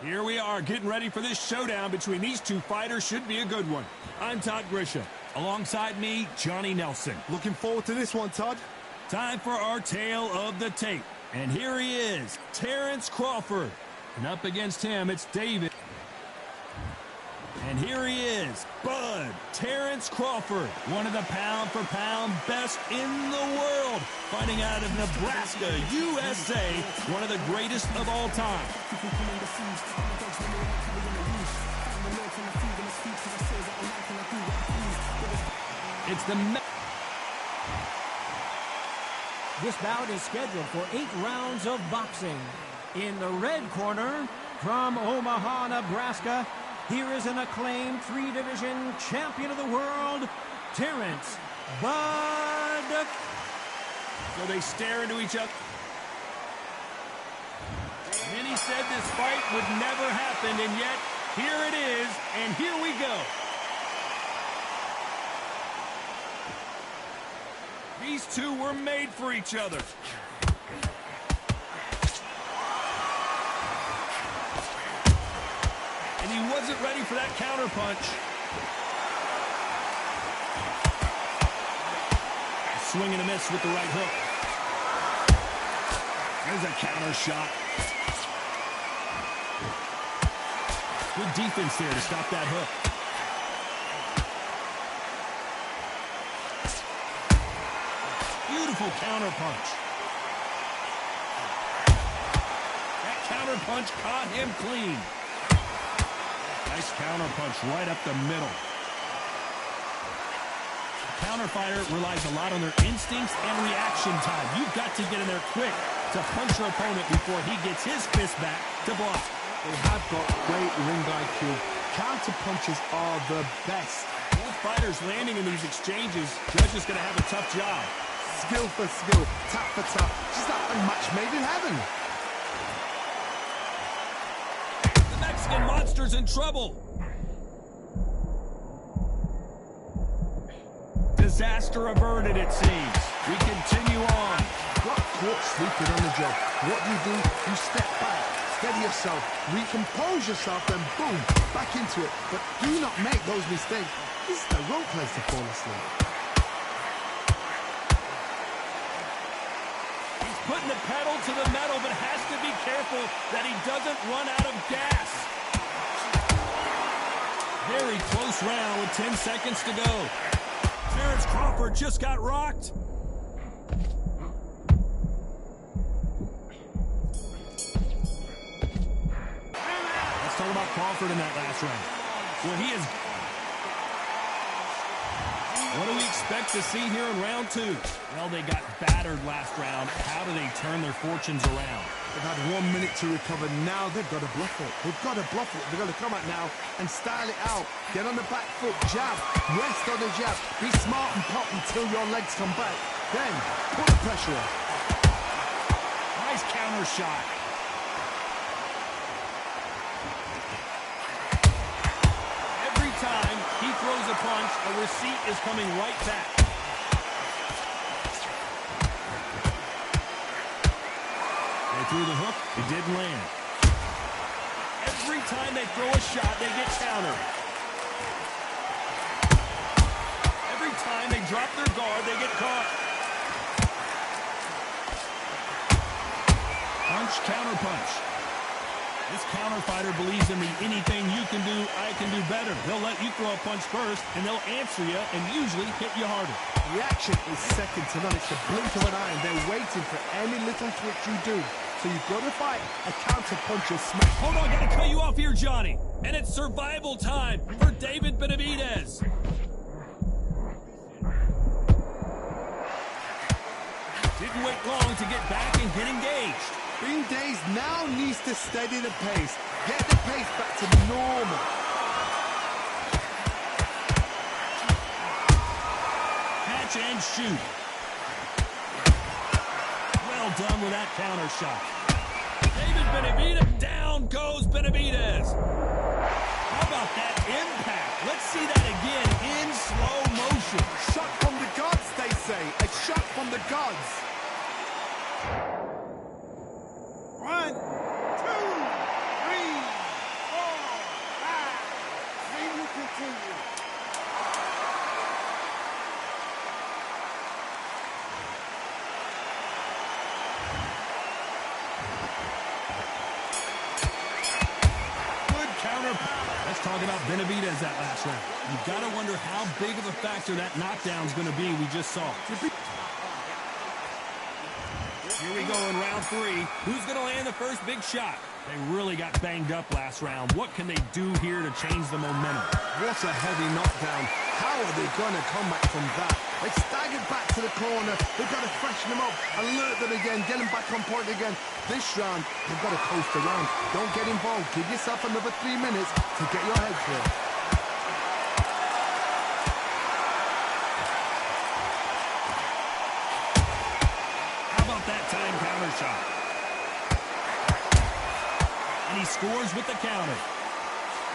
Here we are getting ready for this showdown between these two fighters. Should be a good one. I'm Todd Grisham. Alongside me, Johnny Nelson. Looking forward to this one, Todd. Time for our tale of the tape. And here he is, Terrence Crawford. And up against him, it's David. And here he is, Bud, Terrence Crawford, one of the pound-for-pound best in the world, fighting out of Nebraska, USA, one of the greatest of all time. It's the... This bout is scheduled for 8 rounds of boxing. In the red corner, from Omaha, Nebraska, here is an acclaimed 3-division champion of the world, Terrence Bud. So they stare into each other. Many said this fight would never happen, and yet here it is, and here we go. These two were made for each other. And he wasn't ready for that counter punch. Swing and a miss with the right hook. There's a counter shot. Good defense there to stop that hook. Beautiful counter punch. That counter punch caught him clean. Nice counter punch right up the middle. The counter fighter relies a lot on their instincts and reaction time. You've got to get in there quick to punch your opponent before he gets his fist back to block. They have got great ring IQ. Counter punches are the best. Both fighters landing in these exchanges. Judge is going to have a tough job. Skill for skill, tap for tap. Just like a match made in heaven. The Mexican monster's in trouble. Disaster averted, it seems. We continue on. Got caught sleeping on the job. What do? You step back, steady yourself, recompose yourself, then boom, back into it. But do not make those mistakes. This is the wrong place to fall asleep. Putting the pedal to the metal, but has to be careful that he doesn't run out of gas. Very close round with 10 seconds to go. Terrence Crawford just got rocked. Let's talk about Crawford in that last round. Well, he is... What do we expect to see here in round 2? Well, they got battered last round. How do they turn their fortunes around? They've had 1 minute to recover. Now they've got to bluff it. They've got to bluff it. They've got to come out now and style it out. Get on the back foot, jab, rest on the jab. Be smart and pop until your legs come back. Then put the pressure on. Nice counter shot. Every time he throws a punch, a receipt is coming right back. They threw the hook, it didn't land. Every time they throw a shot, they get countered. Every time they drop their guard, they get caught. Punch, counter punch. This counter fighter believes in the anything you can do, I can do better. They'll let you throw a punch first, and they'll answer you and usually hit you harder. Reaction is second to none. It's the blink of an eye, and they're waiting for any little twitch you do. So you've got to fight a counter punch or smack. Hold on, gotta cut you off here, Johnny. And it's survival time for David Benavidez. Didn't wait long to get back and get engaged. Being dazed now needs to steady the pace. Get the pace back to normal. Catch and shoot. Well done with that counter shot. David Benavidez, down goes Benavidez. How about that impact? Let's see that again in slow motion. Shot from the gods, they say. A shot from the gods. 1, 2, 3. Let's talk about Benavidez that last round. You've got to wonder how big of a factor that knockdown is going to be we just saw. Here we go in round 3. Who's going to land the first big shot? They really got banged up last round. What can they do here to change the momentum? What a heavy knockdown. How are they going to come back from that? They staggered back to the corner. They've got to freshen them up, alert them again, get them back on point again. This round, they've got to coast around. Don't get involved. Give yourself another 3 minutes to get your head clear. How about that time counter shot? And he scores with the counter.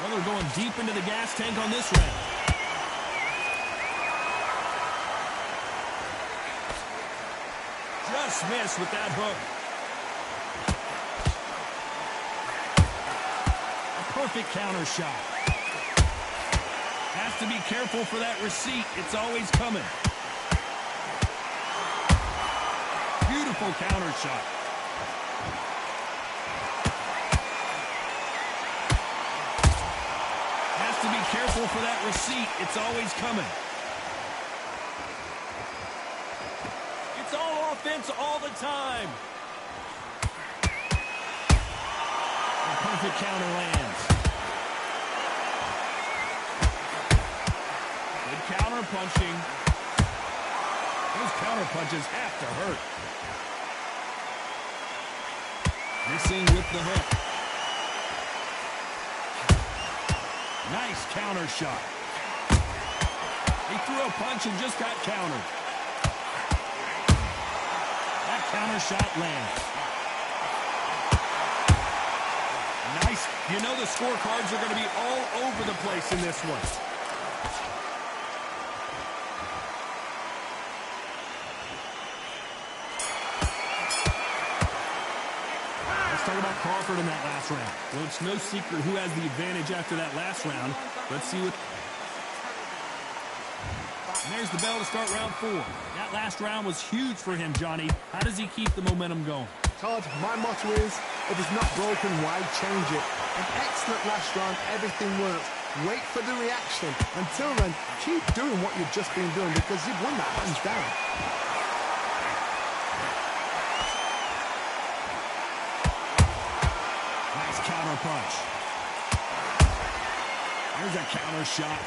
Well, they're going deep into the gas tank on this round. Just missed with that hook. A perfect counter shot. Has to be careful for that receipt. It's always coming. Beautiful counter shot. Has to be careful for that receipt. It's always coming. It's all offense all the time. A perfect counter lands. Good counter punching. Those counter punches have to hurt. Missing with the hook. Nice counter shot. He threw a punch and just got countered. That counter shot lands. Nice. You know the scorecards are going to be all over the place in this one. Talk about Crawford in that last round. Well, it's no secret who has the advantage after that last round. Let's see what... And there's the bell to start round 4. That last round was huge for him, Johnny. How does he keep the momentum going? Todd, my motto is, if it's not broken, why change it? An excellent last round, everything works. Wait for the reaction. Until then, keep doing what you've just been doing because you've won that hands down. Counter punch. There's a counter shot.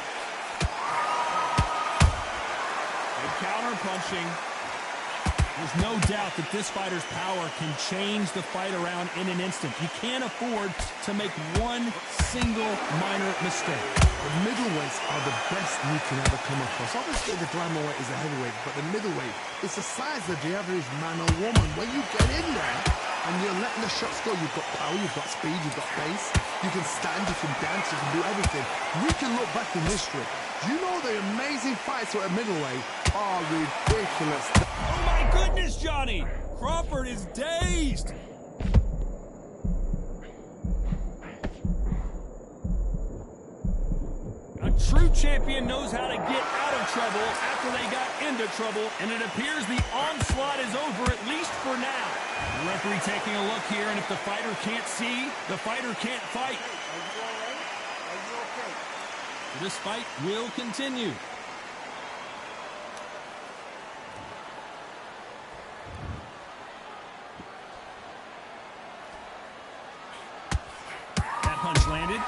Good counter punching. There's no doubt that this fighter's power can change the fight around in an instant. You can't afford to make one single minor mistake. The middleweights are the best you can ever come across. Obviously, the glamour weight is a heavyweight, but the middleweight is the size of the average man or woman. When you get in there, and you're letting the shots go, you've got power, you've got speed, you've got pace, you can stand, you can dance, you can do everything. We can look back in history. Do you know the amazing fights at middleweight are ridiculous? Oh my goodness, Johnny! Crawford is dazed! A true champion knows how to get out of trouble after they got into trouble, and it appears the onslaught is over, at least for now. The referee taking a look here, and if the fighter can't see, the fighter can't fight. Are you all right? Are you okay? This fight will continue. That punch landed.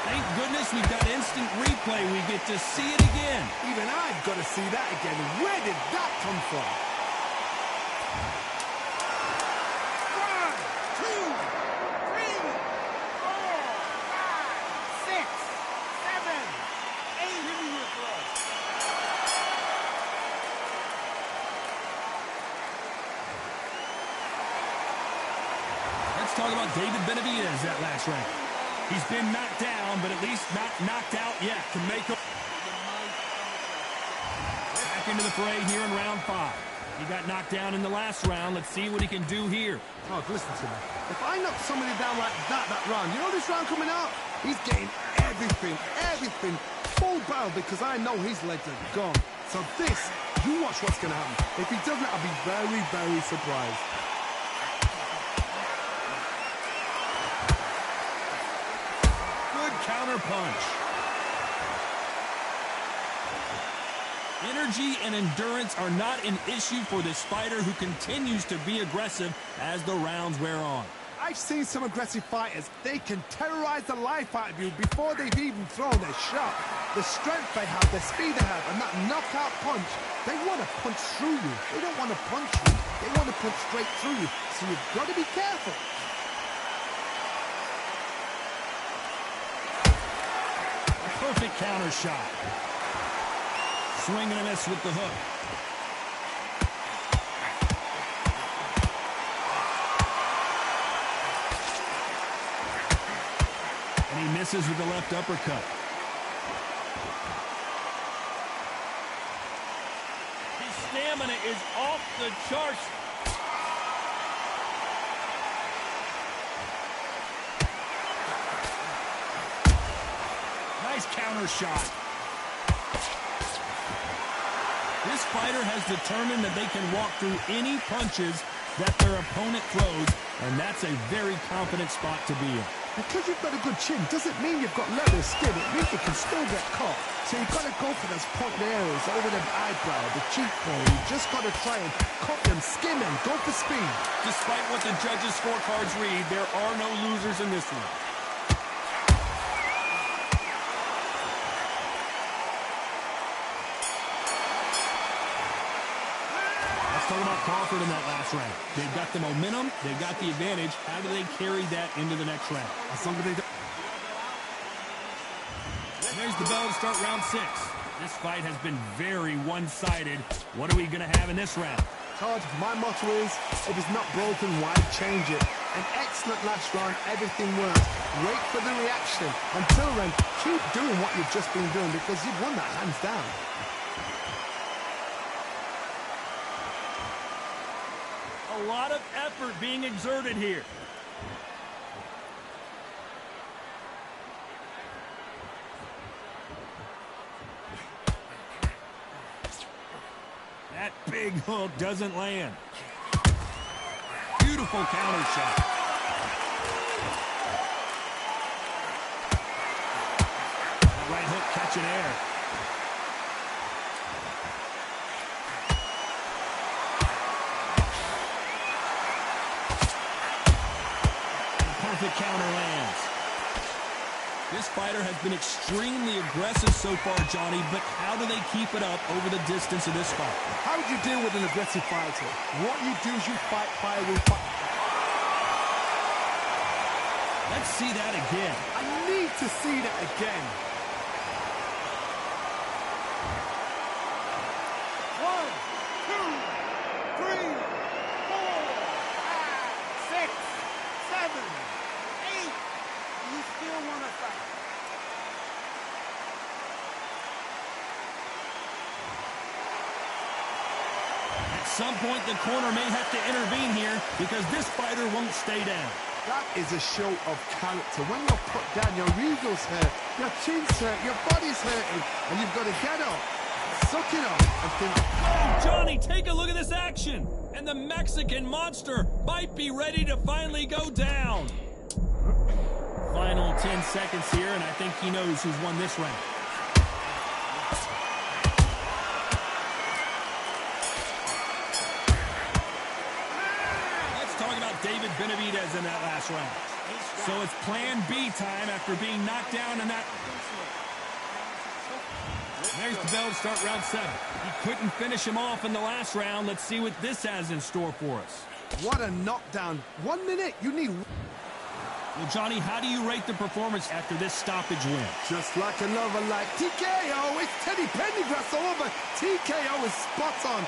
Thank goodness we've got instant replay. We get to see it again. Even I've got to see that again. Where did that come from? 1, 2, 3, 4, 5, 6, 7, 8. Let's talk about David Benavidez that last round. He's been knocked down, but at least not knocked out yet to make him. Back into the fray here in round 5. He got knocked down in the last round. Let's see what he can do here. Oh, listen to me. If I knock somebody down like that round, you know this round coming out? He's getting everything, full barrel because I know his legs are gone. So this You watch what's going to happen. If he doesn't, I'll be very, very surprised. Good counter punch. Energy and endurance are not an issue for this fighter who continues to be aggressive as the rounds wear on. I've seen some aggressive fighters. They can terrorize the life out of you before they've even thrown their shot. The strength they have, the speed they have, and that knockout punch, they want to punch through you. They don't want to punch you. They want to punch straight through you. So you've got to be careful. A perfect counter shot. Swing and a miss with the hook. And he misses with the left uppercut. His stamina is off the charts. Nice counter shot. This fighter has determined that they can walk through any punches that their opponent throws, and that's a very confident spot to be in. Because you've got a good chin doesn't mean you've got leather skin. It means you can still get caught. So you've got to go for those pointed areas over the eyebrow, the cheekbone. You've just got to try and cut them, skin them, go for speed. Despite what the judges' scorecards read, there are no losers in this one. Let's talk about Crawford in that last round. They've got the momentum, they've got the advantage. How do they carry that into the next round? As long as they do. There's the bell to start round 6. This fight has been very one-sided. What are we going to have in this round? Todd, my motto is, if it's not broken, why change it? An excellent last round, everything works. Wait for the reaction. Until then, keep doing what you've just been doing because you've won that hands down. A lot of effort being exerted here. That big hook doesn't land. Beautiful counter shot. That right hook catching air. Perfect counter lands. This fighter has been extremely aggressive so far, Johnny, but how do they keep it up over the distance of this fight? How would you deal with an aggressive fighter? What you do is you fight fire with fire. Let's see that again. I need to see that again. 1, 2, 3, 4, 5, 6, 7, 8. You still want to fight? At some point, the corner may have to intervene here because this fighter won't stay down. That is a show of character. When you're put down, your ego's hurt, your chin's hurt, your body's hurting, and you've got to get up, suck it up, and think, Oh, Johnny, take a look at this action. And the Mexican monster might be ready to finally go down. Final 10 seconds here, and I think he knows who's won this round. Let's talk about David Benavidez in that last round. So it's plan B time after being knocked down in that. There's the bell to start round 7. He couldn't finish him off in the last round. Let's see what this has in store for us. what a knockdown. 1 minute, you need... Well, Johnny, how do you rate the performance after this stoppage win? Just like another like TKO, it's Teddy Pendergrass all over. TKO is spot on.